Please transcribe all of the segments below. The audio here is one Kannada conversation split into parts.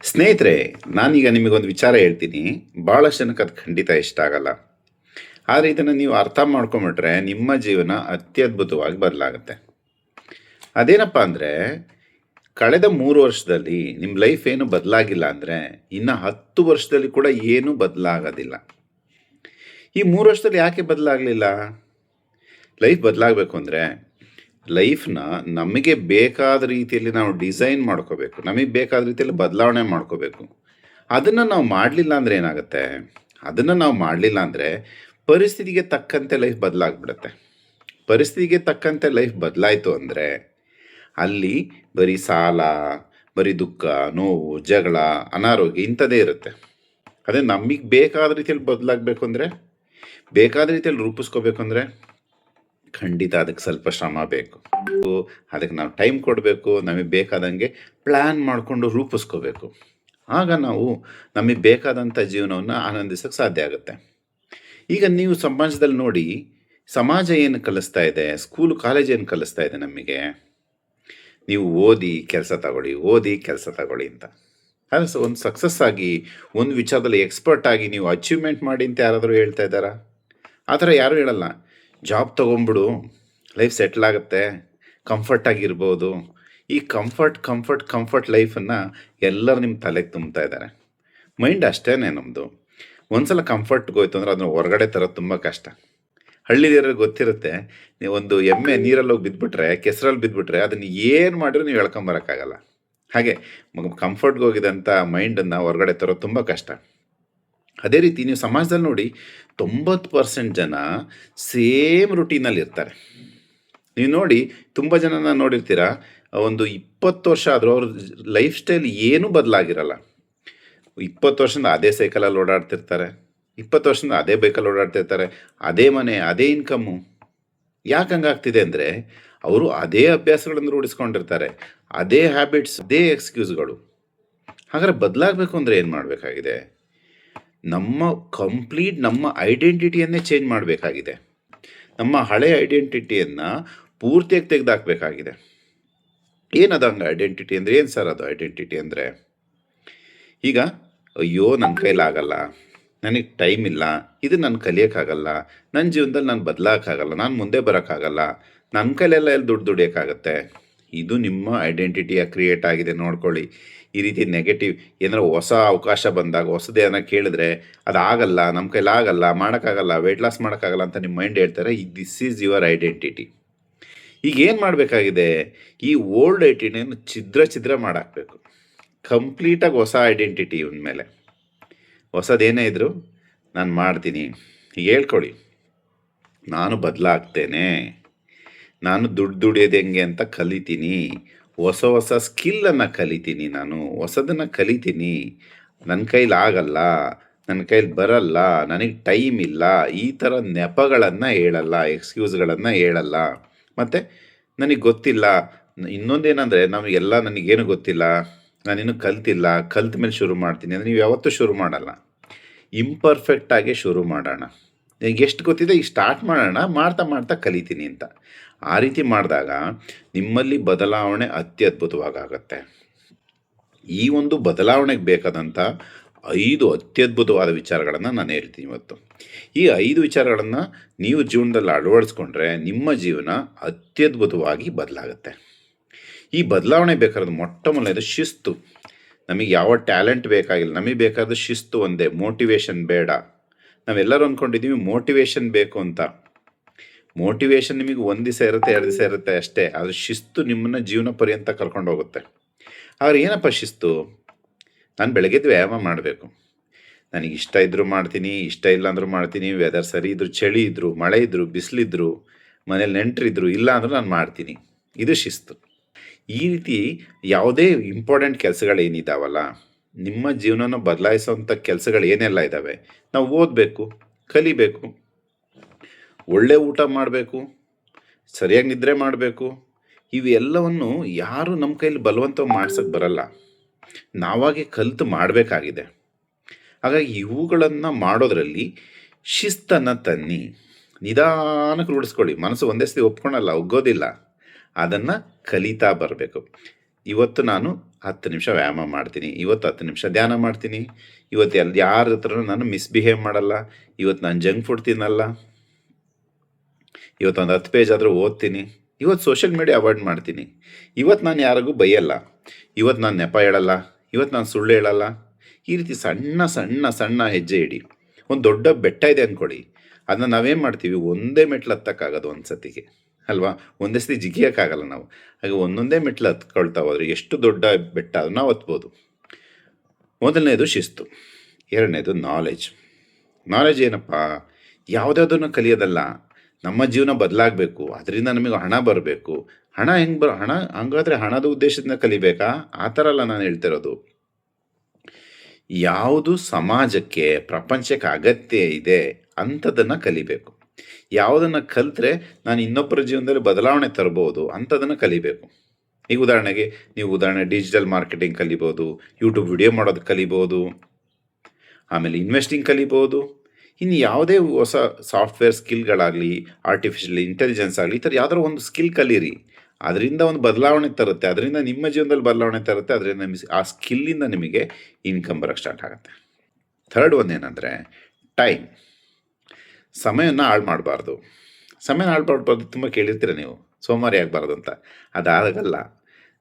ಸ್ನೇಹಿತರೆ, ನಾನೀಗ ನಿಮಗೊಂದು ವಿಚಾರ ಹೇಳ್ತೀನಿ. ಭಾಳಷ್ಟು ಜನಕ್ಕೆ ಅದು ಖಂಡಿತ ಇಷ್ಟ ಆಗಲ್ಲ. ಆದರೆ ಇದನ್ನು ನೀವು ಅರ್ಥ ಮಾಡ್ಕೊಂಬಿಟ್ರೆ ನಿಮ್ಮ ಜೀವನ ಅತ್ಯದ್ಭುತವಾಗಿ ಬದಲಾಗುತ್ತೆ. ಅದೇನಪ್ಪ ಅಂದರೆ, ಕಳೆದ 3 ವರ್ಷದಲ್ಲಿ ನಿಮ್ಮ ಲೈಫ್ ಏನು ಬದಲಾಗಿಲ್ಲ ಅಂದರೆ, ಇನ್ನು 10 ವರ್ಷದಲ್ಲಿ ಕೂಡ ಏನೂ ಬದಲಾಗೋದಿಲ್ಲ. ಈ 3 ವರ್ಷದಲ್ಲಿ ಯಾಕೆ ಬದಲಾಗಲಿಲ್ಲ? ಲೈಫ್ ಬದಲಾಗಬೇಕು ಅಂದರೆ ಲೈಫ್ನ ನಮಗೆ ಬೇಕಾದ ರೀತಿಯಲ್ಲಿ ನಾವು ಡಿಸೈನ್ ಮಾಡ್ಕೋಬೇಕು. ನಮಗೆ ಬೇಕಾದ ರೀತಿಯಲ್ಲಿ ಬದಲಾವಣೆ ಮಾಡ್ಕೋಬೇಕು. ಅದನ್ನು ನಾವು ಮಾಡಲಿಲ್ಲ ಅಂದರೆ ಏನಾಗುತ್ತೆ? ಅದನ್ನು ನಾವು ಮಾಡಲಿಲ್ಲ ಅಂದರೆ ಪರಿಸ್ಥಿತಿಗೆ ತಕ್ಕಂತೆ ಲೈಫ್ ಬದಲಾಗ್ಬಿಡುತ್ತೆ. ಪರಿಸ್ಥಿತಿಗೆ ತಕ್ಕಂತೆ ಲೈಫ್ ಬದಲಾಯಿತು ಅಂದರೆ ಅಲ್ಲಿ ಬರೀ ಸಾಲ, ಬರೀ ದುಃಖ, ನೋವು, ಜಗಳ, ಅನಾರೋಗ್ಯ ಇಂಥದ್ದೇ ಇರುತ್ತೆ. ಅದೇ ನಮಗೆ ಬೇಕಾದ ರೀತಿಯಲ್ಲಿ ಬದಲಾಗಬೇಕು ಅಂದರೆ, ಬೇಕಾದ ರೀತಿಯಲ್ಲಿ ರೂಪಿಸ್ಕೋಬೇಕು ಅಂದರೆ ಖಂಡಿತ ಅದಕ್ಕೆ ಸ್ವಲ್ಪ ಶ್ರಮ ಬೇಕು. ಅದಕ್ಕೆ ನಾವು ಟೈಮ್ ಕೊಡಬೇಕು. ನಮಗೆ ಬೇಕಾದಂಗೆ ಪ್ಲ್ಯಾನ್ ಮಾಡಿಕೊಂಡು ರೂಪಿಸ್ಕೋಬೇಕು. ಆಗ ನಾವು ನಮಗೆ ಬೇಕಾದಂಥ ಜೀವನವನ್ನು ಆನಂದಿಸೋಕ್ಕೆ ಸಾಧ್ಯ ಆಗುತ್ತೆ. ಈಗ ನೀವು ಸಮಾಜದಲ್ಲಿ ನೋಡಿ, ಸಮಾಜ ಏನು ಕಲಿಸ್ತಾ ಇದೆ, ಸ್ಕೂಲು ಕಾಲೇಜ್ ಏನು ಕಲಿಸ್ತಾ ಇದೆ ನಮಗೆ? ನೀವು ಓದಿ ಕೆಲಸ ತಗೊಳ್ಳಿ, ಓದಿ ಕೆಲಸ ತಗೊಳ್ಳಿ ಅಂತ. ಅದು ಒಂದು ಸಕ್ಸಸ್ ಆಗಿ, ಒಂದು ವಿಚಾರದಲ್ಲಿ ಎಕ್ಸ್ಪರ್ಟ್ ಆಗಿ ನೀವು ಅಚೀವ್ಮೆಂಟ್ ಮಾಡಿ ಅಂತ ಯಾರಾದರೂ ಹೇಳ್ತಾ ಇದ್ದಾರಾ? ಆ ಥರ ಯಾರೂ ಹೇಳಲ್ಲ. ಜಾಬ್ ತೊಗೊಂಬಿಡು, ಲೈಫ್ ಸೆಟ್ಲ್ ಆಗುತ್ತೆ, ಕಂಫರ್ಟಾಗಿರ್ಬೋದು. ಈ ಕಂಫರ್ಟ್ ಲೈಫನ್ನು ಎಲ್ಲರೂ ನಿಮ್ಮ ತಲೆಗೆ ತುಂಬ್ತಾ ಇದ್ದಾರೆ. ಮೈಂಡ್ ಅಷ್ಟೇ ನಮ್ಮದು. ಒಂದ್ಸಲ ಕಂಫರ್ಟ್ಗೆ ಹೋಯ್ತು ಅಂದರೆ ಅದನ್ನು ಹೊರಗಡೆ ತರೋದು ತುಂಬ ಕಷ್ಟ. ಹಳ್ಳಿಲಿರೋರಿಗೆ ಗೊತ್ತಿರುತ್ತೆ, ನೀವು ಒಂದು ಎಮ್ಮೆ ನೀರಲ್ಲಿ ಹೋಗಿ ಬಿದ್ದುಬಿಟ್ರೆ, ಕೆಸರಲ್ಲಿ ಬಿದ್ದುಬಿಟ್ರೆ ಅದನ್ನು ಏನು ಮಾಡಿದ್ರು ನೀವು ಎಳ್ಕೊಂಬರೋಕ್ಕಾಗಲ್ಲ. ಹಾಗೆ ಕಂಫರ್ಟ್ಗೆ ಹೋಗಿದಂಥ ಮೈಂಡನ್ನು ಹೊರಗಡೆ ತರೋದು ತುಂಬ ಕಷ್ಟ. ಅದೇ ರೀತಿ ನೀವು ಸಮಾಜದಲ್ಲಿ ನೋಡಿ, 90% ಜನ ಸೇಮ್ ರುಟೀನಲ್ಲಿ ಇರ್ತಾರೆ. ನೀವು ನೋಡಿ, ತುಂಬ ಜನನ ನೋಡಿರ್ತೀರ, ಒಂದು 20 ವರ್ಷ ಆದರೂ ಅವ್ರ ಲೈಫ್ ಸ್ಟೈಲ್ ಏನೂ ಬದಲಾಗಿರಲ್ಲ. 20 ವರ್ಷದಿಂದ ಅದೇ ಸೈಕಲಲ್ಲಿ ಓಡಾಡ್ತಿರ್ತಾರೆ, 20 ವರ್ಷದಿಂದ ಅದೇ ಬೈಕಲ್ಲಿ ಓಡಾಡ್ತಿರ್ತಾರೆ, ಅದೇ ಮನೆ, ಅದೇ ಇನ್ಕಮ್ಮು. ಯಾಕೆ ಹಂಗಾಗ್ತಿದೆ ಅಂದರೆ, ಅವರು ಅದೇ ಅಭ್ಯಾಸಗಳನ್ನು ರೂಢಿಸ್ಕೊಂಡಿರ್ತಾರೆ, ಅದೇ ಹ್ಯಾಬಿಟ್ಸ್, ಅದೇ ಎಕ್ಸ್ಕ್ಯೂಸ್ಗಳು. ಹಾಗಾದ್ರೆ ಬದಲಾಗಬೇಕು ಅಂದರೆ ಏನು ಮಾಡಬೇಕಾಗಿದೆ? ನಮ್ಮ ಐಡೆಂಟಿಟಿಯನ್ನೇ ಚೇಂಜ್ ಮಾಡಬೇಕಾಗಿದೆ. ನಮ್ಮ ಹಳೆಯ ಐಡೆಂಟಿಟಿಯನ್ನು ಪೂರ್ತಿಯಾಗಿ ತೆಗೆದುಹಾಕಬೇಕಾಗಿದೆ. ಏನದು ಹಂಗೆ ಐಡೆಂಟಿಟಿ ಅಂದರೆ? ಏನು ಸರ್ ಅದು ಐಡೆಂಟಿಟಿ ಅಂದರೆ? ಈಗ ಅಯ್ಯೋ ನನ್ನ ಕೈಲಾಗಲ್ಲ, ನನಗೆ ಟೈಮ್ ಇಲ್ಲ, ಇದು ನಾನು ಕಲಿಯೋಕ್ಕಾಗಲ್ಲ, ನನ್ನ ಜೀವನದಲ್ಲಿ ನಾನು ಬದಲಾಗೋಕ್ಕಾಗಲ್ಲ, ನಾನು ಮುಂದೆ ಬರೋಕ್ಕಾಗಲ್ಲ, ನನ್ನ ಕೈಲೆಲ್ಲ ಎಲ್ಲಿ ದುಡಿಯೋಕ್ಕಾಗತ್ತೆ. ಇದು ನಿಮ್ಮ ಐಡೆಂಟಿಟಿಯ ಕ್ರಿಯೇಟ್ ಆಗಿದೆ, ನೋಡ್ಕೊಳ್ಳಿ. ಈ ರೀತಿ ನೆಗೆಟಿವ್ ಏನಾರು ಹೊಸ ಅವಕಾಶ ಬಂದಾಗ, ಹೊಸದೇ ಏನೋ ಕೇಳಿದ್ರೆ ಅದಾಗಲ್ಲ, ನಮ್ಮ ಕೈಲಾಗಲ್ಲ, ಮಾಡೋಕ್ಕಾಗಲ್ಲ, ವೆಯ್ಟ್ ಲಾಸ್ ಮಾಡೋಕ್ಕಾಗಲ್ಲ ಅಂತ ನಿಮ್ಮ ಮೈಂಡ್ ಹೇಳ್ತಾರೆ. This is your identity. ಈಗ ಏನು ಮಾಡಬೇಕಾಗಿದೆ? ಈ ಓಲ್ಡ್ ಐಡೆಂಟಿಟಿಯನ್ನು ಛಿದ್ರ ಮಾಡಾಕಬೇಕು. ಕಂಪ್ಲೀಟಾಗಿ ಹೊಸ ಐಡೆಂಟಿಟಿ ಇವನ ಮೇಲೆ. ಹೊಸದೇನೇ ಇದ್ದರೂ ನಾನು ಮಾಡ್ತೀನಿ. ಈಗ ಹೇಳ್ಕೊಳ್ಳಿ, ನಾನು ಬದಲಾಗ್ತೇನೆ, ನಾನು ದುಡಿಯೋದು ಹೆಂಗೆ ಅಂತ ಕಲಿತೀನಿ, ಹೊಸ ಸ್ಕಿಲ್ಲನ್ನು ಕಲಿತೀನಿ, ನಾನು ಹೊಸದನ್ನು ಕಲಿತೀನಿ, ನನ್ನ ಕೈಲಿ ಆಗಲ್ಲ, ನನ್ನ ಕೈಲಿ ಬರಲ್ಲ, ನನಗೆ ಟೈಮ್ ಇಲ್ಲ, ಈ ಥರ ನೆಪಗಳನ್ನು ಹೇಳಲ್ಲ, ಎಕ್ಸ್ಕ್ಯೂಸ್ಗಳನ್ನು ಹೇಳಲ್ಲ. ಮತ್ತು ನನಗೆ ಗೊತ್ತಿಲ್ಲ. ಇನ್ನೊಂದೇನೆಂದರೆ, ನನಗೇನು ಗೊತ್ತಿಲ್ಲ, ನಾನಿನ್ನೂ ಕಲ್ತಿಲ್ಲ, ಕಲ್ತ ಮೇಲೆ ಶುರು ಮಾಡ್ತೀನಿ ಅಂದರೆ ನೀವು ಯಾವತ್ತೂ ಶುರು ಮಾಡಲ್ಲ. ಇಂಪರ್ಫೆಕ್ಟಾಗಿ ಶುರು ಮಾಡೋಣ. ನನಗೆ ಎಷ್ಟು ಗೊತ್ತಿದೆ ಈಗ ಸ್ಟಾರ್ಟ್ ಮಾಡೋಣ, ಮಾಡ್ತಾ ಕಲಿತೀನಿ ಅಂತ. ಆ ರೀತಿ ಮಾಡಿದಾಗ ನಿಮ್ಮಲ್ಲಿ ಬದಲಾವಣೆ ಅತ್ಯದ್ಭುತವಾಗುತ್ತೆ. ಈ ಒಂದು ಬದಲಾವಣೆಗೆ ಬೇಕಾದಂಥ 5 ಅತ್ಯದ್ಭುತವಾದ ವಿಚಾರಗಳನ್ನು ನಾನು ಹೇಳ್ತೀನಿ ಇವತ್ತು. ಈ 5 ವಿಚಾರಗಳನ್ನು ನೀವು ಜೀವನದಲ್ಲಿ ಅಳವಡಿಸ್ಕೊಂಡ್ರೆ ನಿಮ್ಮ ಜೀವನ ಅತ್ಯದ್ಭುತವಾಗಿ ಬದಲಾಗುತ್ತೆ. ಈ ಬದಲಾವಣೆ ಬೇಕಾದ್ರೆ ಮೊಟ್ಟ ಮೊದಲನೇದು ಶಿಸ್ತು. ನಮಗೆ ಯಾವ ಟ್ಯಾಲೆಂಟ್ ಬೇಕಾಗಿಲ್ಲ, ನಮಗೆ ಬೇಕಾದ ಶಿಸ್ತು ಒಂದೇ, ಮೋಟಿವೇಶನ್ ಬೇಡ. ನಾವೆಲ್ಲರೂ ಅಂದ್ಕೊಂಡಿದ್ದೀವಿ ಮೋಟಿವೇಶನ್ ಬೇಕು ಅಂತ. ಮೋಟಿವೇಶನ್ ನಿಮಗೆ 1 ದಿವಸ ಇರುತ್ತೆ, 2 ದಿವಸ ಇರುತ್ತೆ ಅಷ್ಟೇ. ಆದರೆ ಶಿಸ್ತು ನಿಮ್ಮನ್ನು ಜೀವನ ಪರ್ಯಂತ ಕರ್ಕೊಂಡು ಹೋಗುತ್ತೆ. ಆದರೆ ಏನಪ್ಪ ಶಿಸ್ತು? ನಾನು ಬೆಳಗ್ಗೆ ವ್ಯಾಯಾಮ ಮಾಡಬೇಕು. ನನಗೆ ಇಷ್ಟ ಇದ್ದರೂ ಮಾಡ್ತೀನಿ, ಇಷ್ಟ ಇಲ್ಲ ಅಂದರೂ ಮಾಡ್ತೀನಿ. ವೆದರ್ ಸರಿ ಇದ್ದರೂ, ಚಳಿ ಇದ್ದರೂ, ಮಳೆ ಇದ್ದರೂ, ಬಿಸಿಲಿದ್ದರೂ, ಮನೇಲಿ ನೆಂಟರಿದ್ದರೂ, ಇಲ್ಲ ಅಂದರೂ ನಾನು ಮಾಡ್ತೀನಿ. ಇದು ಶಿಸ್ತು. ಈ ರೀತಿ ಯಾವುದೇ ಇಂಪಾರ್ಟೆಂಟ್ ಕೆಲಸಗಳೇನಿದ್ದಾವಲ್ಲ, ನಿಮ್ಮ ಜೀವನನ ಬದಲಾಯಿಸೋವಂಥ ಕೆಲಸಗಳು ಏನೆಲ್ಲ ಇದ್ದಾವೆ, ನಾವು ಓದಬೇಕು, ಕಲಿಬೇಕು, ಒಳ್ಳೆ ಊಟ ಮಾಡಬೇಕು, ಸರಿಯಾಗಿ ನಿದ್ರೆ ಮಾಡಬೇಕು. ಇವೆಲ್ಲವನ್ನು ಯಾರು ನಮ್ಮ ಕೈಲಿ ಬಲವಂತವಾಗಿ ಮಾಡ್ಸೋಕ್ಕೆ ಬರಲ್ಲ, ನಾವಾಗೆ ಕಲಿತು ಮಾಡಬೇಕಾಗಿದೆ. ಹಾಗಾಗಿ ಇವುಗಳನ್ನು ಮಾಡೋದರಲ್ಲಿ ಶಿಸ್ತನ್ನು ತನ್ನಿ, ನಿಧಾನಕ್ಕೆ ರೂಢಿಸ್ಕೊಳ್ಳಿ. ಮನಸ್ಸು ಒಂದೇ ಸತಿ ಒಪ್ಕೊಳ್ಳಲ್ಲ, ಒಗ್ಗೋದಿಲ್ಲ. ಅದನ್ನು ಕಲಿತಾ ಬರಬೇಕು. ಇವತ್ತು ನಾನು 10 ನಿಮಿಷ ವ್ಯಾಯಾಮ ಮಾಡ್ತೀನಿ, ಇವತ್ತು 10 ನಿಮಿಷ ಧ್ಯಾನ ಮಾಡ್ತೀನಿ, ಇವತ್ತು ಯಾರ ಹತ್ರನೂ ನಾನು ಮಿಸ್ಬಿಹೇವ್ ಮಾಡಲ್ಲ, ಇವತ್ತು ನಾನು ಜಂಕ್ ಫುಡ್ ತಿನ್ನಲ್ಲ, ಇವತ್ತೊಂದು 10 ಪೇಜ್ ಆದರೂ ಓದ್ತೀನಿ, ಇವತ್ತು ಸೋಷಿಯಲ್ ಮೀಡಿಯಾ ಅವಾಯ್ಡ್ ಮಾಡ್ತೀನಿ, ಇವತ್ತು ನಾನು ಯಾರಿಗೂ ಬೈಯಲ್ಲ, ಇವತ್ತು ನಾನು ನೆಪ ಹೇಳಲ್ಲ, ಇವತ್ತು ನಾನು ಸುಳ್ಳು ಹೇಳಲ್ಲ. ಈ ರೀತಿ ಸಣ್ಣ ಸಣ್ಣ ಸಣ್ಣ ಹೆಜ್ಜೆ ಇಡಿ. ಒಂದು ದೊಡ್ಡ ಬೆಟ್ಟ ಇದೆ ಅಂದ್ಕೊಳ್ಳಿ, ಅದನ್ನ ನಾವೇನು ಮಾಡ್ತೀವಿ, ಒಂದೇ ಮೆಟ್ಲು ಹತ್ತಕ್ಕಾಗೋದು ಒಂದು ಸತಿಗೆ ಅಲ್ವಾ, ಒಂದೇ ಸತಿ ಜಿಗಿಯೋಕ್ಕಾಗಲ್ಲ ನಾವು. ಹಾಗೆ ಒಂದೊಂದೇ ಮೆಟ್ಲು ಹತ್ಕೊಳ್ತಾ ಹೋದರೆ ಎಷ್ಟು ದೊಡ್ಡ ಬೆಟ್ಟ ಅದು ನಾವು ಹತ್ಬೋದು. ಮೊದಲನೇದು ಶಿಸ್ತು, ಎರಡನೇದು ನಾಲೆಜ್ ಏನಪ್ಪ, ಯಾವುದ್ಯಾವುದನ್ನು ಕಲಿಯೋದಲ್ಲ, ನಮ್ಮ ಜೀವನ ಬದಲಾಗಬೇಕು, ಅದರಿಂದ ನಮಗೆ ಹಣ ಬರಬೇಕು. ಹಣ ಹೆಂಗೆ ಹಣ ಹಂಗಾದ್ರೆ ಹಣದ ಉದ್ದೇಶದಿಂದ ಕಲಿಬೇಕಾ? ಆ ಥರ ಅಲ್ಲ ನಾನು ಹೇಳ್ತಿರೋದು. ಯಾವುದು ಸಮಾಜಕ್ಕೆ ಪ್ರಪಂಚಕ್ಕೆ ಅಗತ್ಯ ಇದೆ ಅಂಥದ್ದನ್ನು ಕಲಿಬೇಕು. ಯಾವುದನ್ನು ಕಲಿತ್ರೆ ನಾನು ಇನ್ನೊಬ್ಬರ ಜೀವನದಲ್ಲಿ ಬದಲಾವಣೆ ತರ್ಬೋದು ಅಂಥದ್ದನ್ನು ಕಲಿಬೇಕು. ಈಗ ಉದಾಹರಣೆಗೆ ಡಿಜಿಟಲ್ ಮಾರ್ಕೆಟಿಂಗ್ ಕಲಿಬೋದು, ಯೂಟ್ಯೂಬ್ ವಿಡಿಯೋ ಮಾಡೋದು ಕಲಿಬೋದು, ಆಮೇಲೆ ಇನ್ವೆಸ್ಟಿಂಗ್ ಕಲಿಬೋದು. ಇನ್ನು ಯಾವುದೇ ಹೊಸ ಸಾಫ್ಟ್ವೇರ್ ಸ್ಕಿಲ್ಗಳಾಗಲಿ, ಆರ್ಟಿಫಿಷಿಯಲ್ ಇಂಟೆಲಿಜೆನ್ಸ್ ಆಗಲಿ, ಈ ಥರ ಯಾವ್ದಾದ್ರು ಒಂದು ಸ್ಕಿಲ್ ಕಲೀರಿ. ಅದರಿಂದ ಒಂದು ಬದಲಾವಣೆ ತರುತ್ತೆ, ಅದರಿಂದ ನಿಮ್ಮ ಜೀವನದಲ್ಲಿ ಬದಲಾವಣೆ ತರುತ್ತೆ, ಅದರಿಂದ ಆ ಸ್ಕಿಲ್ಲಿಂದ ನಿಮಗೆ ಇನ್ಕಮ್ ಬರೋಕ್ಕೆ ಸ್ಟಾರ್ಟ್ ಆಗುತ್ತೆ. ಥರ್ಡ್ ಒಂದು ಏನಂದರೆ ಟೈಮ್. ಸಮಯವನ್ನು ಹಾಳು ಮಾಡಬಾರ್ದು. ತುಂಬ ಕೇಳಿರ್ತೀರ ನೀವು, ಸೋಮಾರಿ ಆಗಬಾರ್ದು ಅಂತ. ಅದಾಗಲ್ಲ.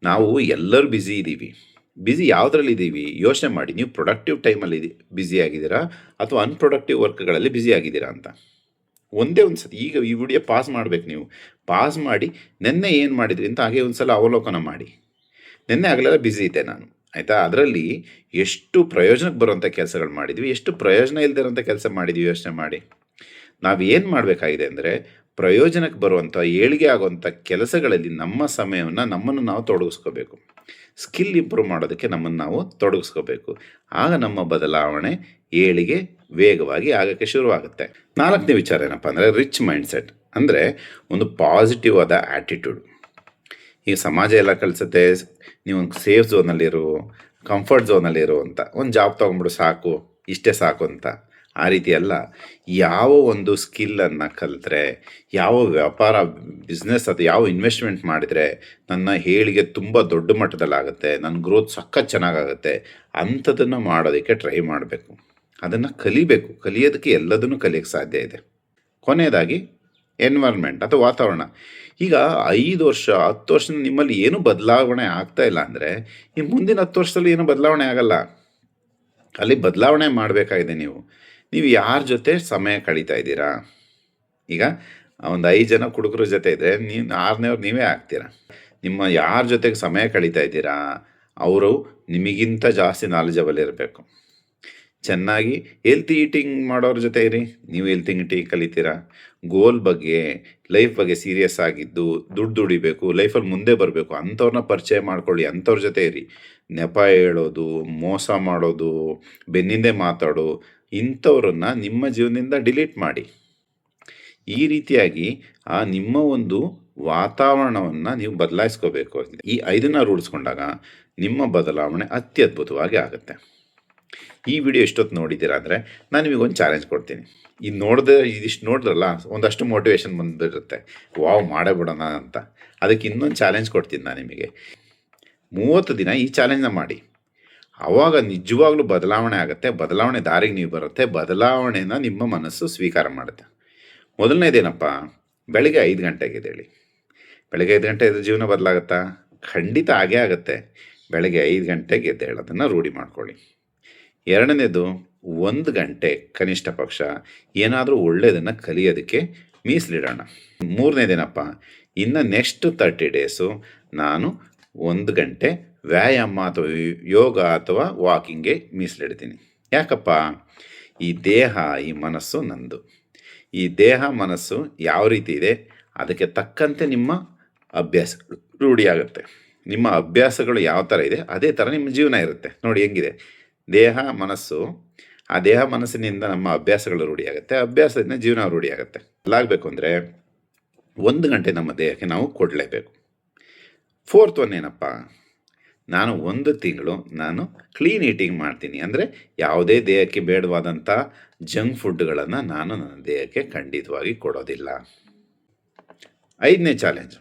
ನಾವು ಎಲ್ಲರೂ ಬ್ಯುಸಿ ಇದ್ದೀವಿ. ಬ್ಯುಸಿ ಯಾವುದ್ರಲ್ಲಿ ಇದ್ದೀವಿ ಯೋಚನೆ ಮಾಡಿ. ನೀವು ಪ್ರೊಡಕ್ಟಿವ್ ಟೈಮಲ್ಲಿ ಬ್ಯುಸಿ ಆಗಿದ್ದೀರಾ ಅಥವಾ ಅನ್ಪ್ರೊಡಕ್ಟಿವ್ ವರ್ಕ್ಗಳಲ್ಲಿ ಬ್ಯುಸಿ ಆಗಿದ್ದೀರಾ ಅಂತ. ಒಂದೇ ಒಂದು ಸತಿ ಈಗ ಈ ವಿಡಿಯೋ ಪಾಸ್ ಮಾಡಬೇಕು. ನೀವು ಪಾಸ್ ಮಾಡಿ ನೆನ್ನೆ ಏನು ಮಾಡಿದ್ರಿ ಅಂತ ಹಾಗೆ ಒಂದು ಸಲ ಅವಲೋಕನ ಮಾಡಿ. ನೆನ್ನೆ ಆಗಲೆಲ್ಲ ಬ್ಯುಸಿ ಇದ್ದೆ ನಾನು, ಆಯಿತಾ. ಅದರಲ್ಲಿ ಎಷ್ಟು ಪ್ರಯೋಜನಕ್ಕೆ ಬರುವಂಥ ಕೆಲಸಗಳು ಮಾಡಿದ್ವಿ, ಎಷ್ಟು ಪ್ರಯೋಜನ ಇಲ್ಲದಿರೋಂಥ ಕೆಲಸ ಮಾಡಿದ್ವಿ ಯೋಚನೆ ಮಾಡಿ. ನಾವು ಏನು ಮಾಡಬೇಕಾಗಿದೆ ಅಂದರೆ ಪ್ರಯೋಜನಕ್ಕೆ ಬರುವಂಥ ಏಳಿಗೆ ಆಗುವಂಥ ಕೆಲಸಗಳಲ್ಲಿ ನಮ್ಮ ಸಮಯವನ್ನು ನಮ್ಮನ್ನು ನಾವು ತೊಡಗಿಸ್ಕೋಬೇಕು. ಸ್ಕಿಲ್ ಇಂಪ್ರೂವ್ ಮಾಡೋದಕ್ಕೆ ನಮ್ಮನ್ನು ನಾವು ತೊಡಗಿಸ್ಕೋಬೇಕು. ಆಗ ನಮ್ಮ ಬದಲಾವಣೆ ಏಳಿಗೆ ವೇಗವಾಗಿ ಆಗೋಕ್ಕೆ ಶುರುವಾಗುತ್ತೆ. ನಾಲ್ಕನೇ ವಿಚಾರ ಏನಪ್ಪ ಅಂದರೆ ರಿಚ್ ಮೈಂಡ್ಸೆಟ್, ಅಂದರೆ ಒಂದು ಪಾಸಿಟಿವ್ ಆದ ಆ್ಯಟಿಟ್ಯೂಡ್. ಈಗ ಸಮಾಜ ಎಲ್ಲ ಕಲಿಸುತ್ತೆ, ನೀವು ಒಂದು ಸೇಫ್ ಝೋನಲ್ಲಿರು, ಕಂಫರ್ಟ್ ಝೋನಲ್ಲಿರು ಅಂತ. ಒಂದು ಜಾಬ್ ತೊಗೊಂಡ್ಬಿಡು ಸಾಕು, ಇಷ್ಟೇ ಸಾಕು ಅಂತ. ಆ ರೀತಿ ಅಲ್ಲ. ಯಾವ ಒಂದು ಸ್ಕಿಲ್ಲನ್ನು ಕಲಿತ್ರೆ, ಯಾವ ವ್ಯಾಪಾರ ಬಿಸ್ನೆಸ್ ಅಥವಾ ಯಾವ ಇನ್ವೆಸ್ಟ್ಮೆಂಟ್ ಮಾಡಿದರೆ ನನ್ನ ಏಳಿಗೆ ತುಂಬ ದೊಡ್ಡ ಮಟ್ಟದಲ್ಲಾಗುತ್ತೆ, ನನ್ನ ಗ್ರೋತ್ ಸಖತ್ ಚೆನ್ನಾಗಾಗುತ್ತೆ, ಅಂಥದ್ದನ್ನು ಮಾಡೋದಕ್ಕೆ ಟ್ರೈ ಮಾಡಬೇಕು. ಅದನ್ನು ಕಲಿಬೇಕು. ಕಲಿಯೋದಕ್ಕೆ ಎಲ್ಲದನ್ನು ಕಲಿಯೋಕ್ಕೆ ಸಾಧ್ಯ ಇದೆ. ಕೊನೆಯದಾಗಿ ಎನ್ವೈರ್ಮೆಂಟ್ ಅಥವಾ ವಾತಾವರಣ. ಈಗ 5 ವರ್ಷ 10 ವರ್ಷದಿಂದ ನಿಮ್ಮಲ್ಲಿ ಏನೂ ಬದಲಾವಣೆ ಆಗ್ತಾ ಇಲ್ಲ ಅಂದರೆ ಇನ್ನು ಮುಂದಿನ 10 ವರ್ಷದಲ್ಲಿ ಏನೂ ಬದಲಾವಣೆ ಆಗಲ್ಲ. ಅಲ್ಲಿ ಬದಲಾವಣೆ ಮಾಡಬೇಕಾಗಿದೆ. ನೀವು ಯಾರ ಜೊತೆ ಸಮಯ ಕಳೀತಾ ಇದ್ದೀರಾ? ಈಗ ಒಂದು 5 ಜನ ಕುಡುಕರ ಜೊತೆ ಇದ್ದರೆ ನೀವು 6ನೇವ್ರು ನೀವೇ ಆಗ್ತೀರಾ. ನಿಮ್ಮ ಯಾರ ಜೊತೆಗೆ ಸಮಯ ಕಳೀತಾ ಇದ್ದೀರಾ ಅವರು ನಿಮಗಿಂತ ಜಾಸ್ತಿ ನಾಲೆಜಬಲ್ ಇರಬೇಕು. ಚೆನ್ನಾಗಿ ಹೆಲ್ತಿ ಈಟಿಂಗ್ ಮಾಡೋರ ಜೊತೆ ಇರಿ, ನೀವು ಹೆಲ್ತಿ ಈಟಿಂಗ್ ಕಲಿತೀರಾ. ಗೋಲ್ ಬಗ್ಗೆ, ಲೈಫ್ ಬಗ್ಗೆ ಸೀರಿಯಸ್ ಆಗಿದ್ದು, ದುಡ್ಡು ದುಡಿಬೇಕು, ಲೈಫಲ್ಲಿ ಮುಂದೆ ಬರಬೇಕು ಅಂಥವ್ರನ್ನ ಪರಿಚಯ ಮಾಡ್ಕೊಳ್ಳಿ, ಅಂಥವ್ರ ಜೊತೆ ಇರಿ. ನೆಪ ಹೇಳೋದು, ಮೋಸ ಮಾಡೋದು, ಬೆನ್ನಿಂದೆ ಮಾತಾಡೋ ಇಂಥವ್ರನ್ನ ನಿಮ್ಮ ಜೀವನದಿಂದ ಡಿಲೀಟ್ ಮಾಡಿ. ಈ ರೀತಿಯಾಗಿ ನಿಮ್ಮ ಒಂದು ವಾತಾವರಣವನ್ನು ನೀವು ಬದಲಾಯಿಸ್ಕೋಬೇಕು. ಈ 5ನ್ನ ರೂಢಿಸ್ಕೊಂಡಾಗ ನಿಮ್ಮ ಬದಲಾವಣೆ ಅತ್ಯದ್ಭುತವಾಗಿ ಆಗುತ್ತೆ. ಈ ವಿಡಿಯೋ ಎಷ್ಟೊತ್ತು ನೋಡಿದ್ದೀರಾ ಅಂದರೆ ನಾನು ನಿಮಗೊಂದು ಚಾಲೆಂಜ್ ಕೊಡ್ತೀನಿ. ಇದಿಷ್ಟು ನೋಡಿದ್ರಲ್ಲ, ಒಂದಷ್ಟು ಮೋಟಿವೇಶನ್ ಬಂದಿರುತ್ತೆ, ವಾವ್ ಮಾಡೇ ಬಿಡೋಣ ಅಂತ. ಅದಕ್ಕೆ ಇನ್ನೊಂದು ಚಾಲೆಂಜ್ ಕೊಡ್ತೀನಿ ನಾನು ನಿಮಗೆ. 30 ದಿನ ಈ ಚಾಲೆಂಜ್ನ ಮಾಡಿ. ಆವಾಗ ನಿಜವಾಗ್ಲೂ ಬದಲಾವಣೆ ಆಗುತ್ತೆ. ಬದಲಾವಣೆ ದಾರಿಗೆ ನೀವು ಬರುತ್ತೆ. ಬದಲಾವಣೆನ ನಿಮ್ಮ ಮನಸ್ಸು ಸ್ವೀಕಾರ ಮಾಡುತ್ತೆ. ಮೊದಲನೇದೇನಪ್ಪ, ಬೆಳಗ್ಗೆ 5 ಗಂಟೆಗೆ ಎದ್ದೇಳಿ. ಬೆಳಗ್ಗೆ 5 ಗಂಟೆ ಎದ್ದು ಜೀವನ ಬದಲಾಗುತ್ತಾ? ಖಂಡಿತ ಆಗೇ ಆಗುತ್ತೆ. ಬೆಳಗ್ಗೆ 5 ಗಂಟೆಗೆ ಎದ್ದೇಳೋದನ್ನು ರೂಢಿ ಮಾಡ್ಕೊಳ್ಳಿ. ಎರಡನೇದು, 1 ಗಂಟೆ ಕನಿಷ್ಠ ಪಕ್ಷ ಏನಾದರೂ ಒಳ್ಳೆಯದನ್ನು ಕಲಿಯೋದಕ್ಕೆ ಮೀಸಲಿಡೋಣ. ಮೂರನೇದೇನಪ್ಪ, ಇನ್ನು ನೆಕ್ಸ್ಟ್ 30 ಡೇಸು ನಾನು 1 ಗಂಟೆ ವ್ಯಾಯಾಮ ಅಥವಾ ಯೋಗ ಅಥವಾ ವಾಕಿಂಗ್ಗೆ ಮೀಸಲಿಡ್ತೀನಿ. ಯಾಕಪ್ಪ? ಈ ದೇಹ ಈ ಮನಸ್ಸು ನಂದು. ಈ ದೇಹ ಮನಸ್ಸು ಯಾವ ರೀತಿ ಇದೆ ಅದಕ್ಕೆ ತಕ್ಕಂತೆ ನಿಮ್ಮ ಅಭ್ಯಾಸಗಳು ರೂಢಿಯಾಗುತ್ತೆ. ನಿಮ್ಮ ಅಭ್ಯಾಸಗಳು ಯಾವ ಥರ ಇದೆ ಅದೇ ಥರ ನಿಮ್ಮ ಜೀವನ ಇರುತ್ತೆ. ನೋಡಿ ಹೆಂಗಿದೆ ದೇಹ ಮನಸ್ಸು. ಆ ದೇಹ ಮನಸ್ಸಿನಿಂದ ನಮ್ಮ ಅಭ್ಯಾಸಗಳು ರೂಢಿಯಾಗುತ್ತೆ, ಅಭ್ಯಾಸದಿಂದ ಜೀವನ ರೂಢಿಯಾಗುತ್ತೆ. ಅಲ್ಲಾಗಬೇಕು ಅಂದರೆ 1 ಗಂಟೆ ನಮ್ಮ ದೇಹಕ್ಕೆ ನಾವು ಕೊಡಲೇಬೇಕು. 4th ಒನ್ ಏನಪ್ಪ, ನಾನು 1 ತಿಂಗಳು ನಾನು ಕ್ಲೀನ್ ಈಟಿಂಗ್ ಮಾಡ್ತೀನಿ. ಅಂದರೆ ಯಾವುದೇ ದೇಹಕ್ಕೆ ಬೇಡವಾದಂಥ ಜಂಕ್ ಫುಡ್ಗಳನ್ನು ನಾನು ನನ್ನ ದೇಹಕ್ಕೆ ಖಂಡಿತವಾಗಿ ಕೊಡೋದಿಲ್ಲ. 5ನೇ ಚಾಲೆಂಜ್,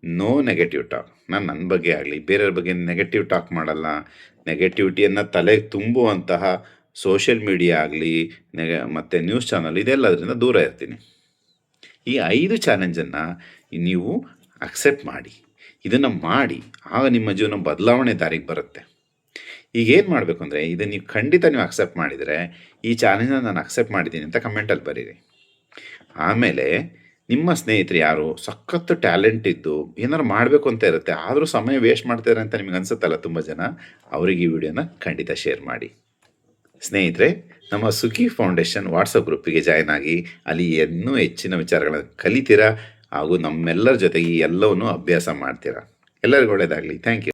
ನೋ ನೆಗೆಟಿವ್ ಟಾಕ್. ನಾನು ನನ್ನ ಬಗ್ಗೆ ಆಗಲಿ ಬೇರೆಯವ್ರ ಬಗ್ಗೆ ನೆಗೆಟಿವ್ ಟಾಕ್ ಮಾಡಲ್ಲ. ನೆಗೆಟಿವಿಟಿಯನ್ನು ತಲೆಗೆ ತುಂಬುವಂತಹ ಸೋಷಿಯಲ್ ಮೀಡಿಯಾ ಆಗಲಿ ಮತ್ತು ನ್ಯೂಸ್ ಚಾನಲ್ ಇದೆಲ್ಲದರಿಂದ ದೂರ ಇರ್ತೀನಿ. ಈ 5 ಚಾಲೆಂಜನ್ನು ನೀವು ಅಕ್ಸೆಪ್ಟ್ ಮಾಡಿ, ಇದನ್ನು ಮಾಡಿ, ಆಗ ನಿಮ್ಮ ಜೀವನ ಬದಲಾವಣೆ ದಾರಿಗೆ ಬರುತ್ತೆ. ಈಗ ಏನು ಮಾಡಬೇಕು ಅಂದರೆ, ಇದನ್ನು ನೀವು ಖಂಡಿತ ನೀವು ಅಕ್ಸೆಪ್ಟ್ ಮಾಡಿದರೆ, ಈ ಚಾಲೆಂಜನ್ನ ನಾನು ಅಕ್ಸೆಪ್ಟ್ ಮಾಡಿದ್ದೀನಿ ಅಂತ ಕಮೆಂಟಲ್ಲಿ ಬರೀರಿ. ಆಮೇಲೆ ನಿಮ್ಮ ಸ್ನೇಹಿತರು ಯಾರು ಸಖತ್ತು ಟ್ಯಾಲೆಂಟ್ ಇದ್ದು ಏನಾದ್ರು ಮಾಡಬೇಕು ಅಂತ ಇರುತ್ತೆ, ಆದರೂ ಸಮಯ ವೇಸ್ಟ್ ಮಾಡ್ತಾರೆ ಅಂತ ನಿಮ್ಗೆ ಅನಿಸುತ್ತಲ್ಲ ತುಂಬ ಜನ, ಅವರಿಗೆ ಈ ವಿಡಿಯೋನ ಖಂಡಿತ ಶೇರ್ ಮಾಡಿ. ಸ್ನೇಹಿತರೆ, ನಮ್ಮ ಸುಖಿ ಫೌಂಡೇಶನ್ ವಾಟ್ಸಪ್ ಗ್ರೂಪಿಗೆ ಜಾಯ್ನ್ ಆಗಿ ಅಲ್ಲಿ ಇನ್ನೂ ಹೆಚ್ಚಿನ ವಿಚಾರಗಳನ್ನು ಕಲಿತೀರಾ ಹಾಗೂ ನಮ್ಮೆಲ್ಲರ ಜೊತೆಗೆ ಎಲ್ಲವನ್ನೂ ಅಭ್ಯಾಸ ಮಾಡ್ತೀರಾ. ಎಲ್ಲರಿಗೂ ಒಳ್ಳೆಯದಾಗಲಿ. Thank you.